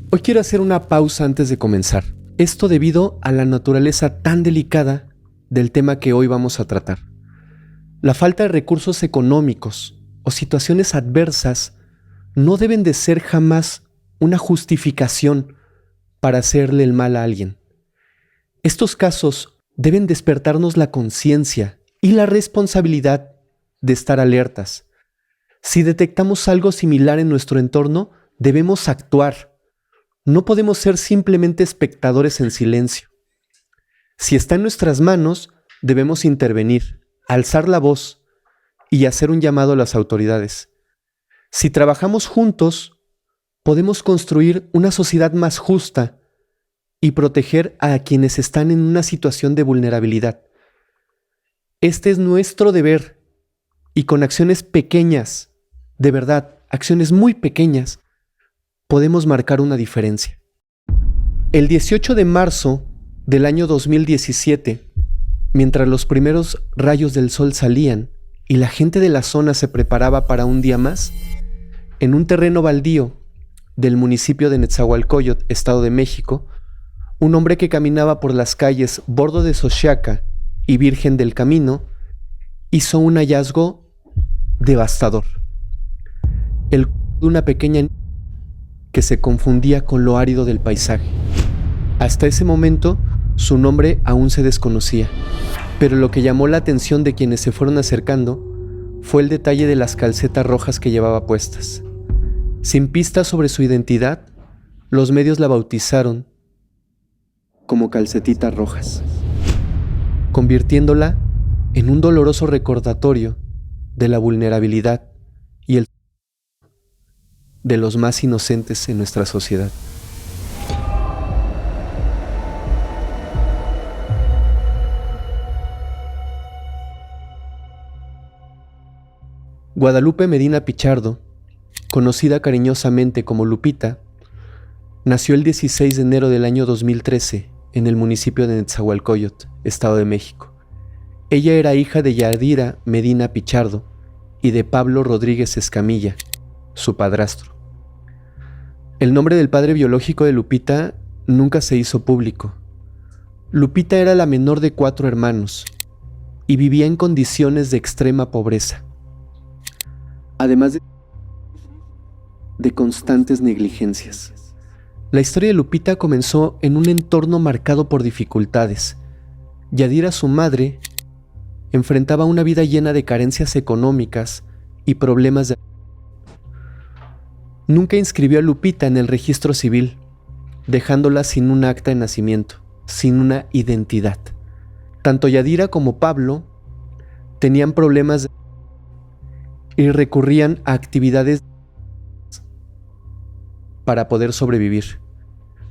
Hoy quiero hacer una pausa antes de comenzar. Esto debido a la naturaleza tan delicada del tema que hoy vamos a tratar. La falta de recursos económicos o situaciones adversas no deben de ser jamás una justificación para hacerle el mal a alguien. Estos casos deben despertarnos la conciencia y la responsabilidad de estar alertas. Si detectamos algo similar en nuestro entorno, debemos actuar. No podemos ser simplemente espectadores en silencio. Si está en nuestras manos, debemos intervenir, alzar la voz y hacer un llamado a las autoridades. Si trabajamos juntos, podemos construir una sociedad más justa y proteger a quienes están en una situación de vulnerabilidad. Este es nuestro deber y con acciones pequeñas, de verdad, acciones muy pequeñas, podemos marcar una diferencia. El 18 de marzo del año 2017, mientras los primeros rayos del sol salían y la gente de la zona se preparaba para un día más, en un terreno baldío del municipio de Nezahualcóyotl, Estado de México, un hombre que caminaba por las calles Bordo de Xochiaca y Virgen del Camino hizo un hallazgo devastador. El de una pequeña niña que se confundía con lo árido del paisaje. Hasta ese momento, su nombre aún se desconocía, pero lo que llamó la atención de quienes se fueron acercando fue el detalle de las calcetas rojas que llevaba puestas. Sin pistas sobre su identidad, los medios la bautizaron como Calcetitas Rojas, convirtiéndola en un doloroso recordatorio de la vulnerabilidad y el de los más inocentes en nuestra sociedad. Guadalupe Medina Pichardo, conocida cariñosamente como Lupita, nació el 16 de enero del año 2013 en el municipio de Nezahualcóyotl, Estado de México. Ella era hija de Yadira Medina Pichardo y de Pablo Rodríguez Escamilla, su padrastro. El nombre del padre biológico de Lupita nunca se hizo público. Lupita era la menor de 4 hermanos y vivía en condiciones de extrema pobreza, además de constantes negligencias. La historia de Lupita comenzó en un entorno marcado por dificultades. Yadira, su madre, enfrentaba una vida llena de carencias económicas y problemas de... Nunca inscribió a Lupita en el registro civil, dejándola sin un acta de nacimiento, sin una identidad. Tanto Yadira como Pablo tenían problemas y recurrían a actividades para poder sobrevivir.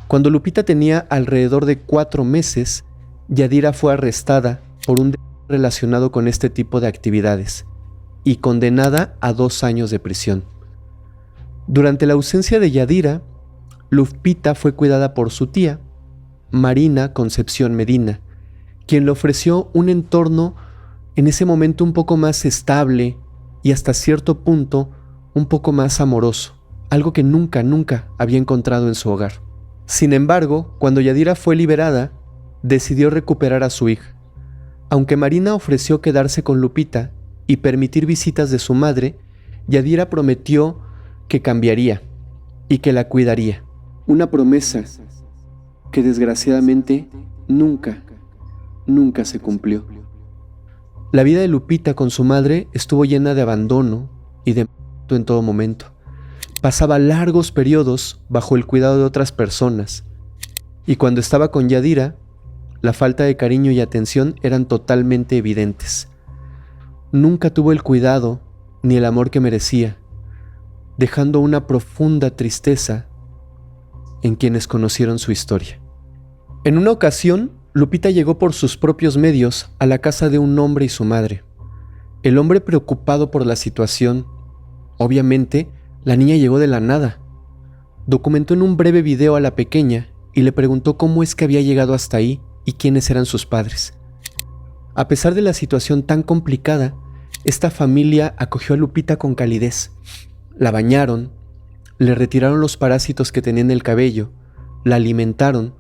Cuando Lupita tenía alrededor de 4 meses, Yadira fue arrestada por un delito relacionado con este tipo de actividades y condenada a 2 años de prisión. Durante la ausencia de Yadira, Lupita fue cuidada por su tía, Marina Concepción Medina, quien le ofreció un entorno en ese momento un poco más estable y hasta cierto punto un poco más amoroso, algo que nunca había encontrado en su hogar. Sin embargo, cuando Yadira fue liberada, decidió recuperar a su hija. Aunque Marina ofreció quedarse con Lupita y permitir visitas de su madre, Yadira prometió que cambiaría y que la cuidaría. Una promesa que desgraciadamente nunca se cumplió. La vida de Lupita con su madre estuvo llena de abandono y de en todo momento. Pasaba largos periodos bajo el cuidado de otras personas, y cuando estaba con Yadira, la falta de cariño y atención eran totalmente evidentes. Nunca tuvo el cuidado ni el amor que merecía, dejando una profunda tristeza en quienes conocieron su historia. En una ocasión, Lupita llegó por sus propios medios a la casa de un hombre y su madre. El hombre, preocupado por la situación, obviamente, la niña llegó de la nada. Documentó en un breve video a la pequeña y le preguntó cómo es que había llegado hasta ahí y quiénes eran sus padres. A pesar de la situación tan complicada, esta familia acogió a Lupita con calidez. La bañaron, Le retiraron los parásitos que tenía en el cabello, la alimentaron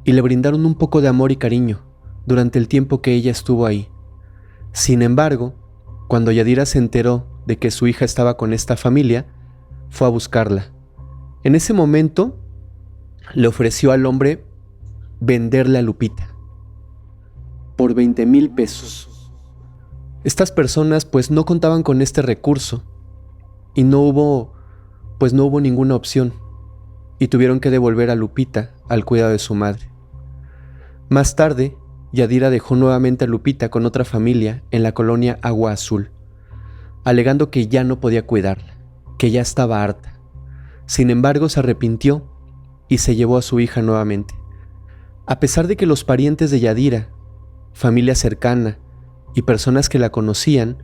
y le brindaron un poco de amor y cariño durante el tiempo que ella estuvo ahí. Sin embargo, cuando Yadira se enteró de que su hija estaba con esta familia, fue a buscarla. En ese momento, le ofreció al hombre venderle a Lupita por 20,000 pesos. Estas personas pues no contaban con este recurso y no hubo ninguna opción y tuvieron que devolver a Lupita al cuidado de su madre. Más tarde, Yadira dejó nuevamente a Lupita con otra familia en la colonia Agua Azul, alegando que ya no podía cuidarla, que ya estaba harta. Sin embargo, se arrepintió y se llevó a su hija nuevamente. A pesar de que los parientes de Yadira, familia cercana y personas que la conocían,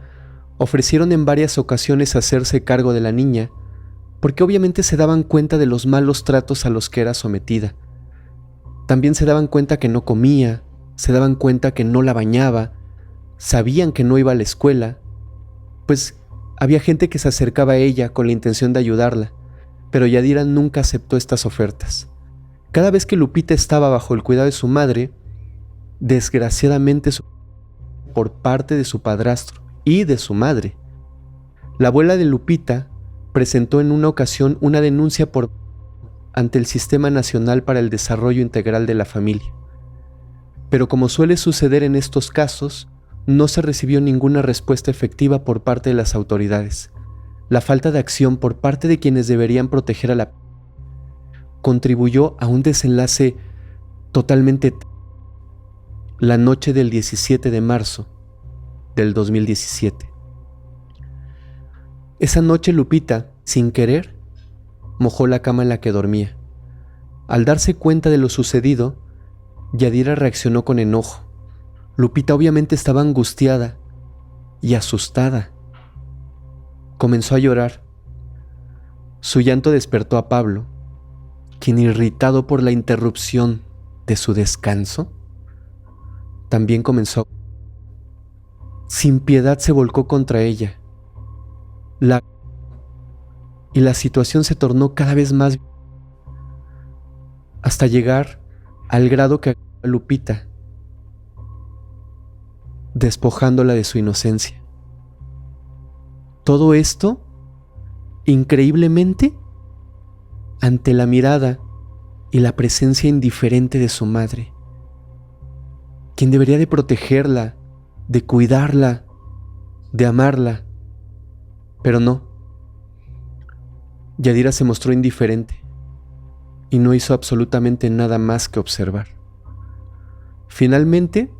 ofrecieron en varias ocasiones hacerse cargo de la niña, porque obviamente se daban cuenta de los malos tratos a los que era sometida. También se daban cuenta que no comía, se daban cuenta que no la bañaba, sabían que no iba a la escuela, pues había gente que se acercaba a ella con la intención de ayudarla, pero Yadira nunca aceptó estas ofertas. Cada vez que Lupita estaba bajo el cuidado de su madre, desgraciadamente por parte de su padrastro y de su madre. La abuela de Lupita presentó en una ocasión una denuncia ante el Sistema Nacional para el Desarrollo Integral de la Familia. Pero como suele suceder en estos casos, no se recibió ninguna respuesta efectiva por parte de las autoridades. La falta de acción por parte de quienes deberían proteger a la contribuyó a un desenlace totalmente la noche del 17 de marzo del 2017. Esa noche Lupita, sin querer, mojó la cama en la que dormía. Al darse cuenta de lo sucedido, Yadira reaccionó con enojo. Lupita obviamente estaba angustiada y asustada. Comenzó a llorar. Su llanto despertó a Pablo, quien, irritado por la interrupción de su descanso, también comenzó. Sin piedad se volcó contra ella. Y la situación se tornó cada vez más hasta llegar al grado que agredió a Lupita, despojándola de su inocencia. Todo esto, increíblemente, ante la mirada y la presencia indiferente de su madre, quien debería de protegerla, de cuidarla, de amarla, pero no. Yadira se mostró indiferente y no hizo absolutamente nada más que observar. Finalmente,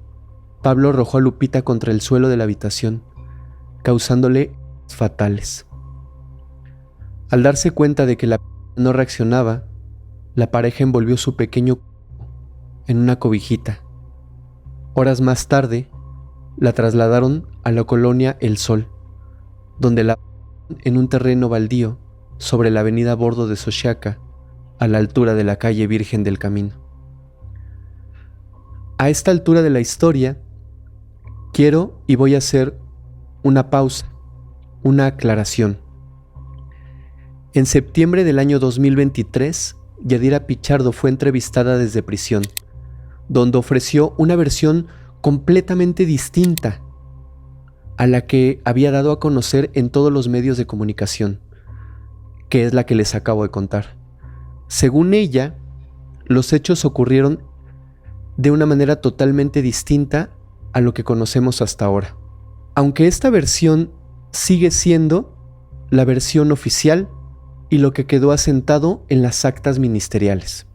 Pablo arrojó a Lupita contra el suelo de la habitación, causándole fatales. Al darse cuenta de que la no reaccionaba, la pareja envolvió su pequeño en una cobijita. Horas más tarde, la trasladaron a la colonia El Sol, donde la en un terreno baldío sobre la avenida Bordo de Xochiaca, a la altura de la calle Virgen del Camino. A esta altura de la historia, quiero y voy a hacer una pausa, una aclaración. En septiembre del año 2023, Yadira Pichardo fue entrevistada desde prisión, donde ofreció una versión completamente distinta a la que había dado a conocer en todos los medios de comunicación, que es la que les acabo de contar. Según ella, los hechos ocurrieron de una manera totalmente distinta a lo que conocemos hasta ahora. Aunque esta versión sigue siendo la versión oficial y lo que quedó asentado en las actas ministeriales.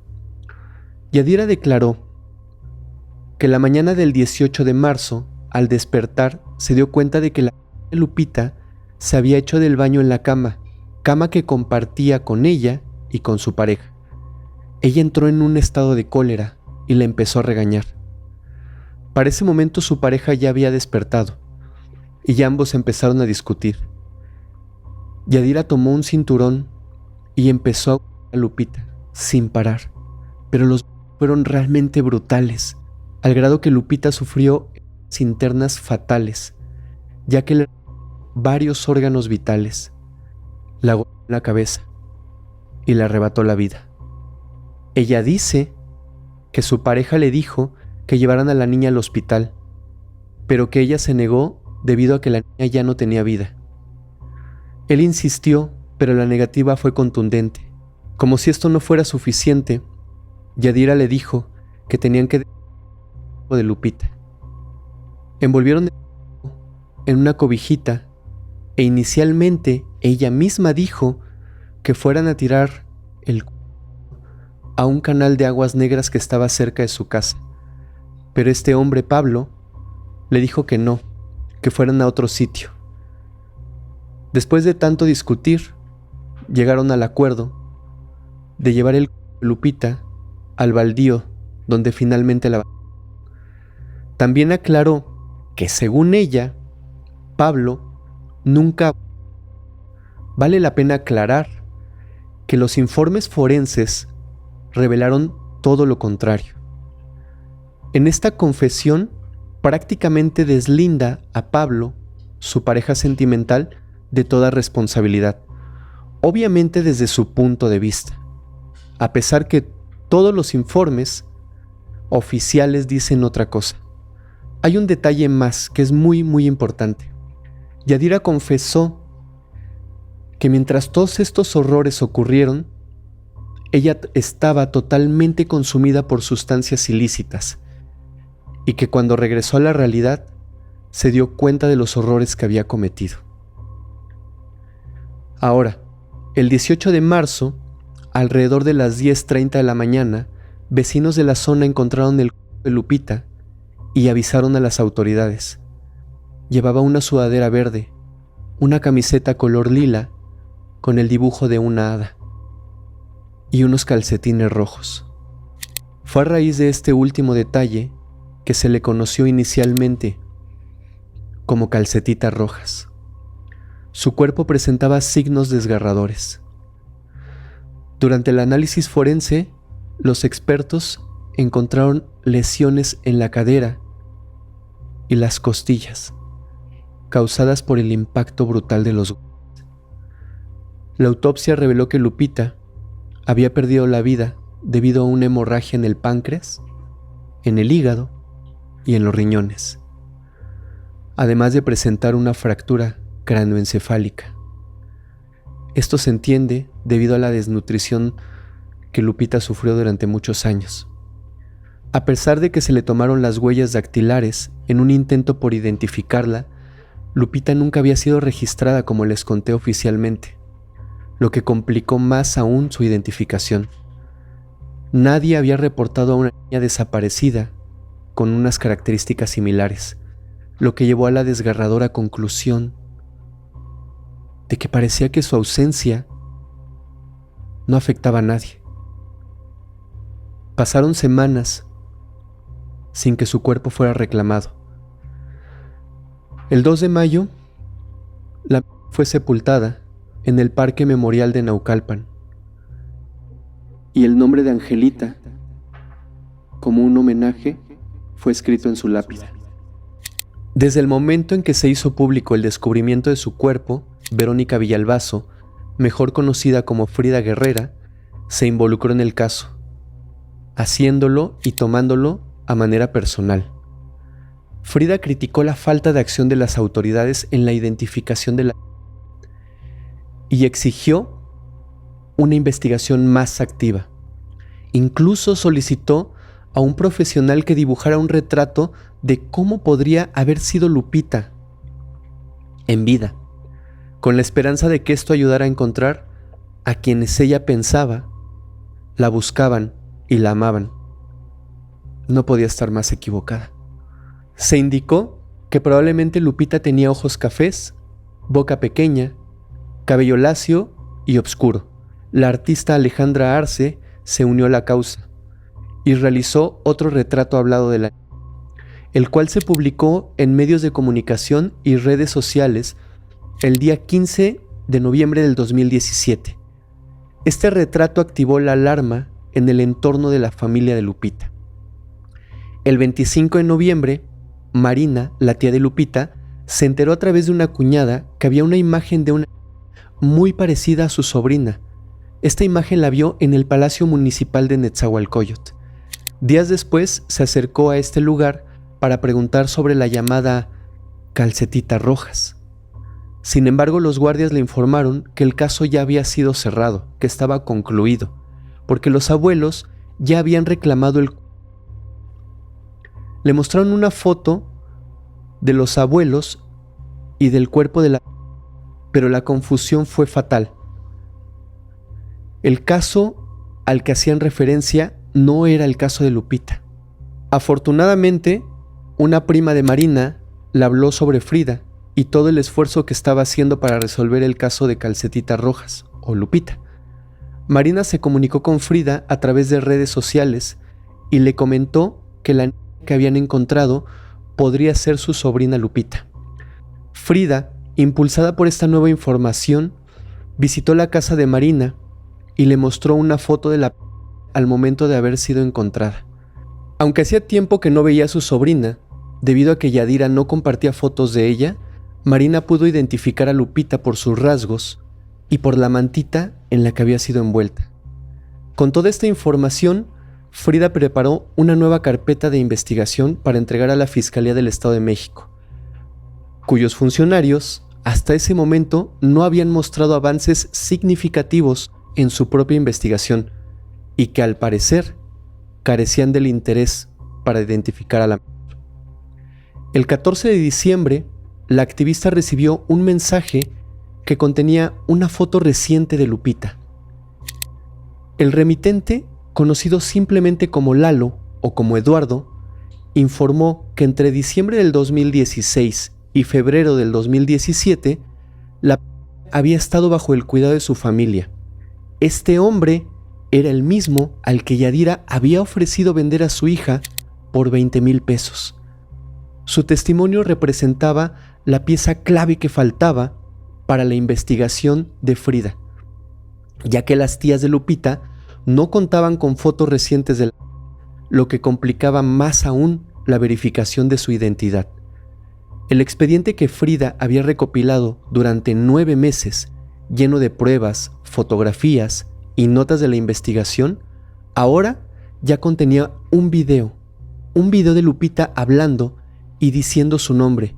Yadira declaró que la mañana del 18 de marzo, al despertar, se dio cuenta de que la Lupita se había hecho del baño en la cama que compartía con ella y con su pareja. Ella entró en un estado de cólera y la empezó a regañar. Para ese momento su pareja ya había despertado y ambos empezaron a discutir. Yadira tomó un cinturón y empezó a Lupita sin parar, pero los fueron realmente brutales, al grado que Lupita sufrió internas fatales, ya que le varios órganos vitales, la cabeza, y le arrebató la vida. Ella dice que su pareja le dijo que llevaran a la niña al hospital, pero que ella se negó debido a que la niña ya no tenía vida. Él insistió, pero la negativa fue contundente. Como si esto no fuera suficiente, Yadira le dijo que tenían que de Lupita. Envolvieron en una cobijita e inicialmente ella misma dijo que fueran a tirar el a un canal de aguas negras que estaba cerca de su casa. Pero este hombre, Pablo, le dijo que no, que fueran a otro sitio. Después de tanto discutir, llegaron al acuerdo de llevar el Lupita al baldío donde finalmente la... También aclaró que según ella, Pablo nunca... Vale la pena aclarar que los informes forenses revelaron todo lo contrario. En esta confesión prácticamente deslinda a Pablo, su pareja sentimental, de toda responsabilidad, obviamente desde su punto de vista, a pesar que todos los informes oficiales dicen otra cosa. Hay un detalle más que es muy importante. Yadira confesó que mientras todos estos horrores ocurrieron, ella estaba totalmente consumida por sustancias ilícitas y que cuando regresó a la realidad se dio cuenta de los horrores que había cometido. Ahora, el 18 de marzo, alrededor de las 10:30 de la mañana, vecinos de la zona encontraron el cuerpo de Lupita y avisaron a las autoridades. Llevaba una sudadera verde, una camiseta color lila con el dibujo de una hada y unos calcetines rojos. Fue a raíz de este último detalle que se le conoció inicialmente como calcetitas rojas. Su cuerpo presentaba signos desgarradores. Durante el análisis forense, los expertos encontraron lesiones en la cadera y las costillas, causadas por el impacto brutal de los golpes. La autopsia reveló que Lupita había perdido la vida debido a una hemorragia en el páncreas, en el hígado y en los riñones, además de presentar una fractura cráneoencefálica. Esto se entiende debido a la desnutrición que Lupita sufrió durante muchos años. A pesar de que se le tomaron las huellas dactilares en un intento por identificarla, Lupita nunca había sido registrada como les conté oficialmente, lo que complicó más aún su identificación. Nadie había reportado a una niña desaparecida con unas características similares, lo que llevó a la desgarradora conclusión de que parecía que su ausencia no afectaba a nadie. Pasaron semanas sin que su cuerpo fuera reclamado. El 2 de mayo, la fue sepultada en el Parque Memorial de Naucalpan, y el nombre de Angelita, como un homenaje, fue escrito en su lápida. Desde el momento en que se hizo público el descubrimiento de su cuerpo, Verónica Villalbazo, mejor conocida como Frida Guerrera, se involucró en el caso, haciéndolo y tomándolo a manera personal. Frida criticó la falta de acción de las autoridades en la identificación de la y exigió una investigación más activa. Incluso solicitó a un profesional que dibujara un retrato de cómo podría haber sido Lupita en vida, con la esperanza de que esto ayudara a encontrar a quienes ella pensaba la buscaban y la amaban. No podía estar más equivocada. Se indicó que probablemente Lupita tenía ojos cafés, boca pequeña, cabello lacio y oscuro. La artista Alejandra Arce se unió a la causa y realizó otro retrato hablado de la, el cual se publicó en medios de comunicación y redes sociales el día 15 de noviembre del 2017. Este retrato activó la alarma en el entorno de la familia de Lupita. El 25 de noviembre, Marina, la tía de Lupita, se enteró a través de una cuñada que había una imagen de una muy parecida a su sobrina, Esta imagen la vio en el Palacio Municipal de Netzahualcóyotl. Días después se acercó a este lugar para preguntar sobre la llamada calcetitas rojas. Sin embargo, los guardias le informaron que el caso ya había sido cerrado, que estaba concluido, porque los abuelos ya habían reclamado el... Le mostraron una foto de los abuelos y del cuerpo de la... Pero la confusión fue fatal. El caso al que hacían referencia no era el caso de Lupita. Afortunadamente, una prima de Marina le habló sobre Frida y todo el esfuerzo que estaba haciendo para resolver el caso de Calcetitas Rojas, o Lupita. Marina se comunicó con Frida a través de redes sociales y le comentó que la niña que habían encontrado podría ser su sobrina Lupita. Frida, impulsada por esta nueva información, visitó la casa de Marina y le mostró una foto de la al momento de haber sido encontrada. Aunque hacía tiempo que no veía a su sobrina, debido a que Yadira no compartía fotos de ella, Marina pudo identificar a Lupita por sus rasgos y por la mantita en la que había sido envuelta. Con toda esta información, Frida preparó una nueva carpeta de investigación para entregar a la Fiscalía del Estado de México, cuyos funcionarios hasta ese momento no habían mostrado avances significativos en su propia investigación y que al parecer carecían del interés para identificar a la mujer. El 14 de diciembre, la activista recibió un mensaje que contenía una foto reciente de Lupita. El remitente, conocido simplemente como Lalo o como Eduardo, informó que entre diciembre del 2016 y febrero del 2017, la había estado bajo el cuidado de su familia. Este hombre era el mismo al que Yadira había ofrecido vender a su hija por 20,000 pesos. Su testimonio representaba la pieza clave que faltaba para la investigación de Frida, ya que las tías de Lupita no contaban con fotos recientes de lo que complicaba más aún la verificación de su identidad. El expediente que Frida había recopilado durante 9 meses, lleno de pruebas, fotografías y notas de la investigación, ahora ya contenía un video de Lupita hablando y diciendo su nombre.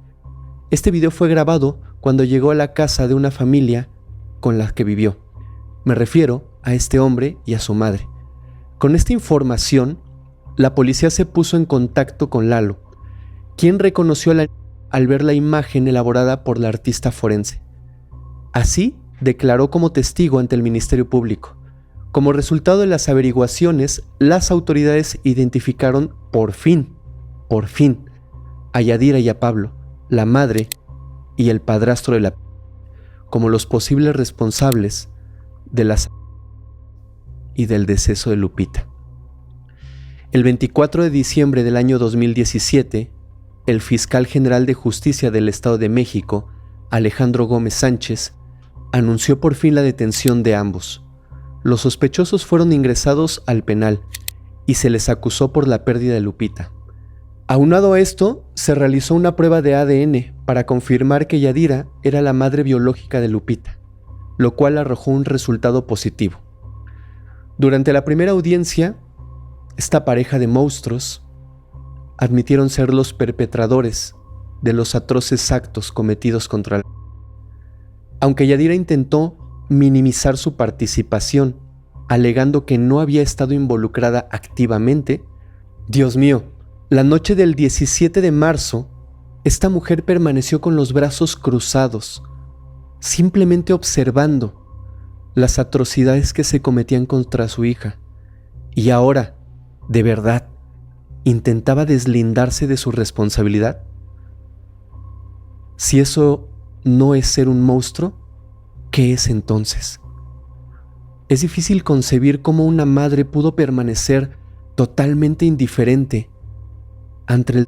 Este video fue grabado cuando llegó a la casa de una familia con la que vivió. Me refiero a este hombre y a su madre. Con esta información, la policía se puso en contacto con Lalo, quien reconoció a la niña al ver la imagen elaborada por la artista forense. Así, declaró como testigo ante el Ministerio Público. Como resultado de las averiguaciones, las autoridades identificaron por fin, a Yadira y a Pablo, la madre y el padrastro de la como los posibles responsables de las y del deceso de Lupita. El 24 de diciembre del año 2017, el fiscal general de Justicia del Estado de México, Alejandro Gómez Sánchez, anunció por fin la detención de ambos. Los sospechosos fueron ingresados al penal y se les acusó por la pérdida de Lupita. Aunado a esto, se realizó una prueba de ADN para confirmar que Yadira era la madre biológica de Lupita, lo cual arrojó un resultado positivo. Durante la primera audiencia, esta pareja de monstruos admitieron ser los perpetradores de los atroces actos cometidos contra la... Aunque Yadira intentó minimizar su participación, alegando que no había estado involucrada activamente, Dios mío, la noche del 17 de marzo, esta mujer permaneció con los brazos cruzados, simplemente observando las atrocidades que se cometían contra su hija, y ahora, de verdad, intentaba deslindarse de su responsabilidad. Si eso no es ser un monstruo, ¿qué es entonces? Es difícil concebir cómo una madre pudo permanecer totalmente indiferente ante el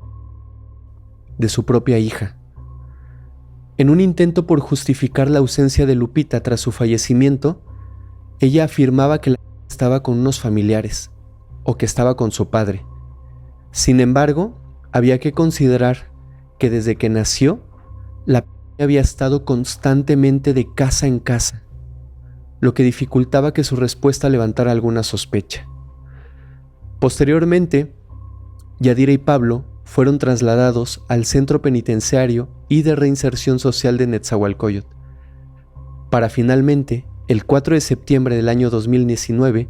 de su propia hija. En un intento por justificar la ausencia de Lupita tras su fallecimiento, ella afirmaba que estaba con unos familiares o que estaba con su padre. Sin embargo, había que considerar que desde que nació, la había estado constantemente de casa en casa, lo que dificultaba que su respuesta levantara alguna sospecha. Posteriormente, Yadira y Pablo fueron trasladados al Centro Penitenciario y de Reinserción Social de Netzahualcóyotl, para finalmente, el 4 de septiembre del año 2019,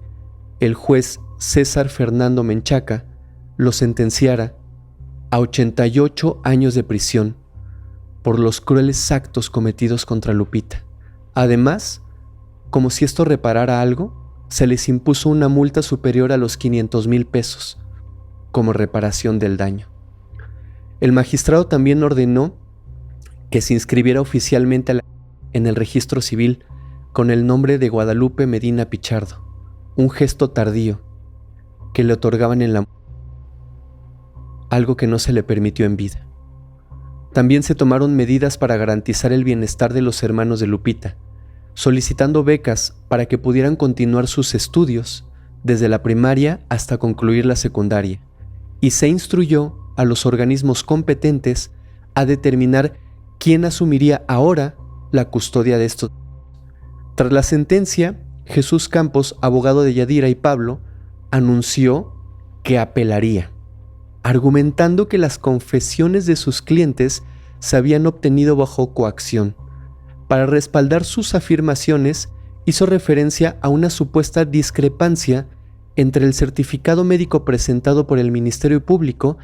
el juez César Fernando Menchaca lo sentenciara a 88 años de prisión por los crueles actos cometidos contra Lupita. Además, como si esto reparara algo, se les impuso una multa superior a los 500,000 pesos como reparación del daño. El magistrado también ordenó que se inscribiera oficialmente en el registro civil con el nombre de Guadalupe Medina Pichardo, un gesto tardío que le otorgaban en la muerte, algo que no se le permitió en vida. También se tomaron medidas para garantizar el bienestar de los hermanos de Lupita, solicitando becas para que pudieran continuar sus estudios desde la primaria hasta concluir la secundaria, y se instruyó a los organismos competentes a determinar quién asumiría ahora la custodia de estos. Tras la sentencia, Jesús Campos, abogado de Yadira y Pablo, anunció que apelaría, argumentando que las confesiones de sus clientes se habían obtenido bajo coacción. Para respaldar sus afirmaciones, hizo referencia a una supuesta discrepancia entre el certificado médico presentado por el Ministerio Público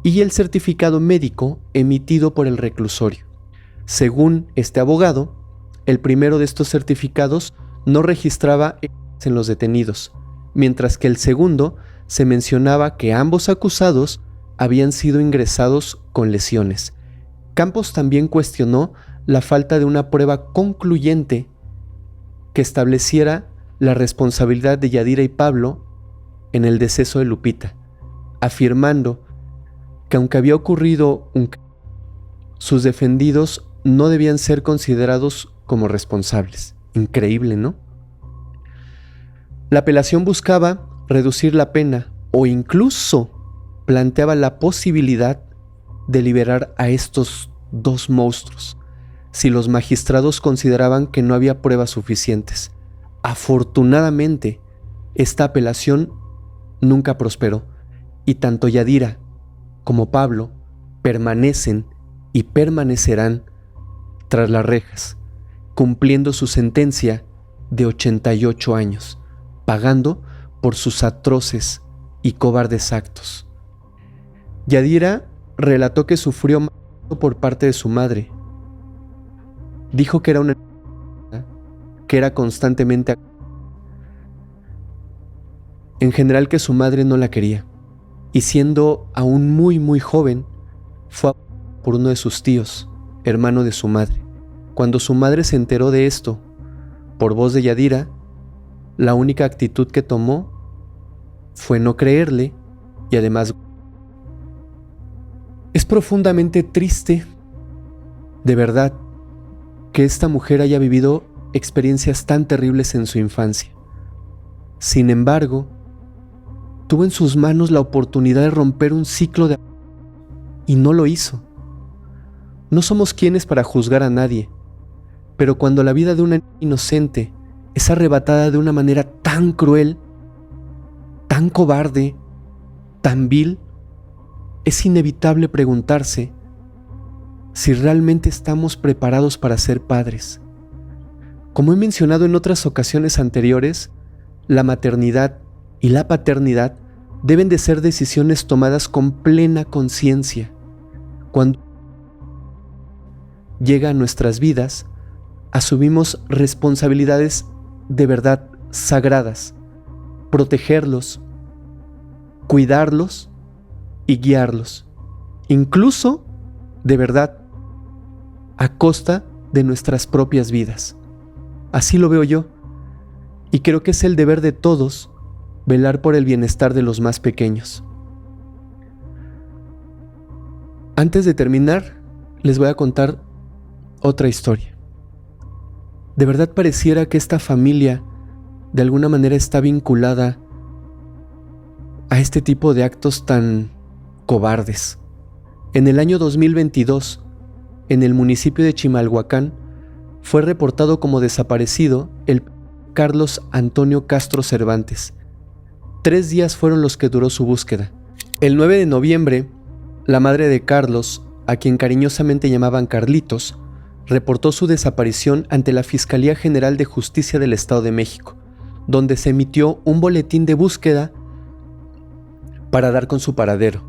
y el certificado médico emitido por el reclusorio. Según este abogado, el primero de estos certificados no registraba en los detenidos, mientras que el segundo se mencionaba que ambos acusados habían sido ingresados con lesiones. Campos también cuestionó la falta de una prueba concluyente que estableciera la responsabilidad de Yadira y Pablo en el deceso de Lupita, afirmando que aunque había ocurrido un crimen, sus defendidos no debían ser considerados como responsables. Increíble, ¿no? La apelación buscaba reducir la pena o incluso planteaba la posibilidad de liberar a estos dos monstruos si los magistrados consideraban que no había pruebas suficientes. Afortunadamente, esta apelación nunca prosperó y tanto Yadira como Pablo permanecen y permanecerán tras las rejas, cumpliendo su sentencia de 88 años, pagando por sus atroces y cobardes actos. Yadira relató que sufrió maltrato por parte de su madre. Dijo que era una que era constantemente en general que su madre no la quería, y siendo aún muy joven, fue por uno de sus tíos, hermano de su madre. Cuando su madre se enteró de esto, por voz de Yadira, la única actitud que tomó fue no creerle y además es profundamente triste, de verdad, que esta mujer haya vivido experiencias tan terribles en su infancia. Sin embargo, tuvo en sus manos la oportunidad de romper un ciclo de amor y no lo hizo. No somos quienes para juzgar a nadie, pero cuando la vida de una niña inocente es arrebatada de una manera tan cruel, tan cobarde, tan vil, es inevitable preguntarse si realmente estamos preparados para ser padres. Como he mencionado en otras ocasiones anteriores, la maternidad y la paternidad deben de ser decisiones tomadas con plena conciencia. Cuando llega a nuestras vidas, asumimos responsabilidades de verdad sagradas: protegerlos, cuidarlos y guiarlos, incluso, de verdad, a costa de nuestras propias vidas. Así lo veo yo, y creo que es el deber de todos velar por el bienestar de los más pequeños. Antes de terminar, les voy a contar otra historia. De verdad pareciera que esta familia de alguna manera está vinculada a este tipo de actos tan cobardes. En el año 2022, en el municipio de Chimalhuacán, fue reportado como desaparecido el Carlos Antonio Castro Cervantes. 3 días fueron los que duró su búsqueda. El 9 de noviembre, la madre de Carlos, a quien cariñosamente llamaban Carlitos, reportó su desaparición ante la Fiscalía General de Justicia del Estado de México, donde se emitió un boletín de búsqueda para dar con su paradero.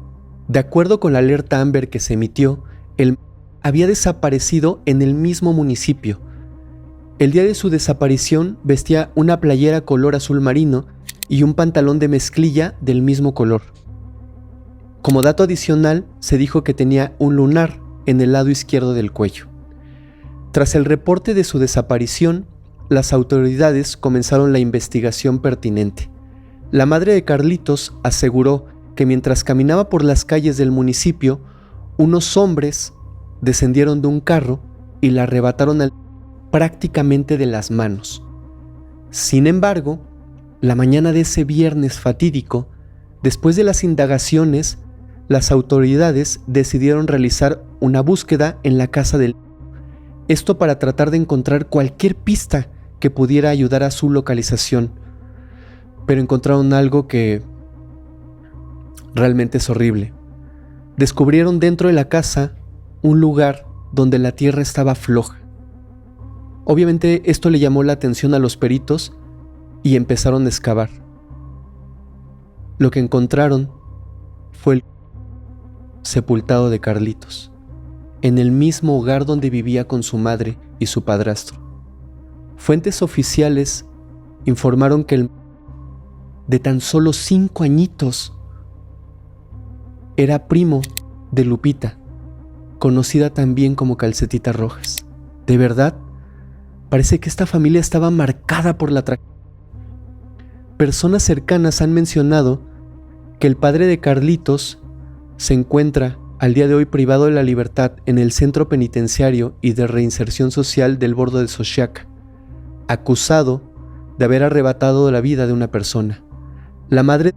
De acuerdo con la alerta Amber que se emitió, él había desaparecido en el mismo municipio. El día de su desaparición vestía una playera color azul marino y un pantalón de mezclilla del mismo color. Como dato adicional, se dijo que tenía un lunar en el lado izquierdo del cuello. Tras el reporte de su desaparición, las autoridades comenzaron la investigación pertinente. La madre de Carlitos aseguró que mientras caminaba por las calles del municipio, unos hombres descendieron de un carro y la arrebataron prácticamente de las manos. Sin embargo, la mañana de ese viernes fatídico, después de las indagaciones, las autoridades decidieron realizar una búsqueda en la casa del... Esto para tratar de encontrar cualquier pista que pudiera ayudar a su localización. Pero encontraron algo que realmente es horrible. Descubrieron dentro de la casa un lugar donde la tierra estaba floja. Obviamente esto le llamó la atención a los peritos y empezaron a excavar. Lo que encontraron fue el sepultado de Carlitos, en el mismo hogar donde vivía con su madre y su padrastro. Fuentes oficiales informaron que el de tan solo 5 añitos era primo de Lupita, conocida también como Calcetitas Rojas. De verdad, parece que esta familia estaba marcada por la tragedia. Personas cercanas han mencionado que el padre de Carlitos se encuentra al día de hoy privado de la libertad en el Centro Penitenciario y de Reinserción Social del Bordo de Xochiaca, acusado de haber arrebatado la vida de una persona. La madre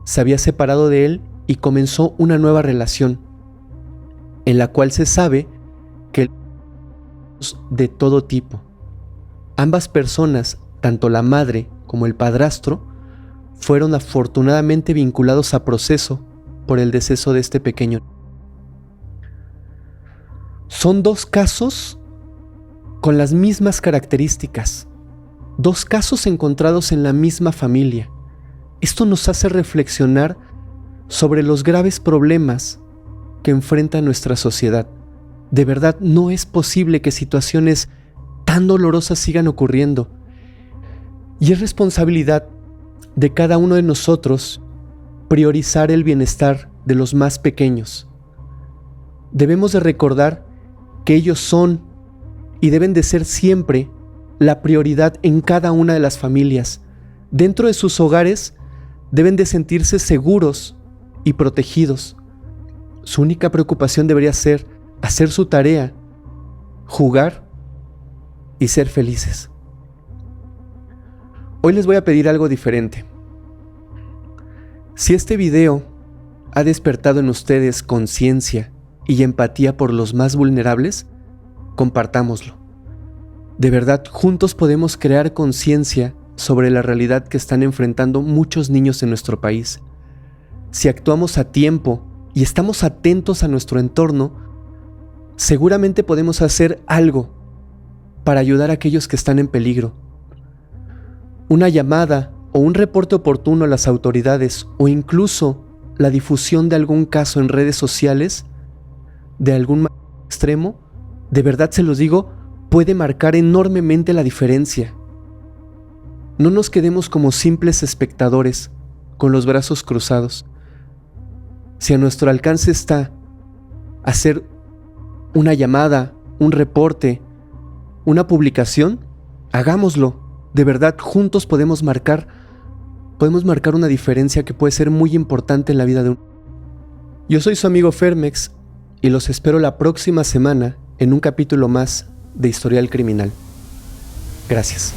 se había separado de él y comenzó una nueva relación, en la cual se sabe que de todo tipo. Ambas personas, tanto la madre como el padrastro, fueron afortunadamente vinculados a proceso por el deceso de este pequeño. Son 2 casos con las mismas características, 2 casos encontrados en la misma familia. Esto nos hace reflexionar sobre los graves problemas que enfrenta nuestra sociedad. De verdad, no es posible que situaciones tan dolorosas sigan ocurriendo. Y es responsabilidad de cada uno de nosotros priorizar el bienestar de los más pequeños. Debemos de recordar que ellos son y deben de ser siempre la prioridad en cada una de las familias. Dentro de sus hogares deben de sentirse seguros y protegidos. Su única preocupación debería ser hacer su tarea, jugar y ser felices. Hoy les voy a pedir algo diferente. Si este video ha despertado en ustedes conciencia y empatía por los más vulnerables, compartámoslo. De verdad, juntos podemos crear conciencia sobre la realidad que están enfrentando muchos niños en nuestro país. Si actuamos a tiempo y estamos atentos a nuestro entorno, seguramente podemos hacer algo para ayudar a aquellos que están en peligro. Una llamada o un reporte oportuno a las autoridades o incluso la difusión de algún caso en redes sociales de algún extremo, de verdad se los digo, puede marcar enormemente la diferencia. No nos quedemos como simples espectadores con los brazos cruzados. Si a nuestro alcance está hacer una llamada, un reporte, una publicación, hagámoslo. De verdad, juntos podemos marcar una diferencia que puede ser muy importante en la vida de un... Yo soy su amigo Fermex y los espero la próxima semana en un capítulo más de Historial Criminal. Gracias.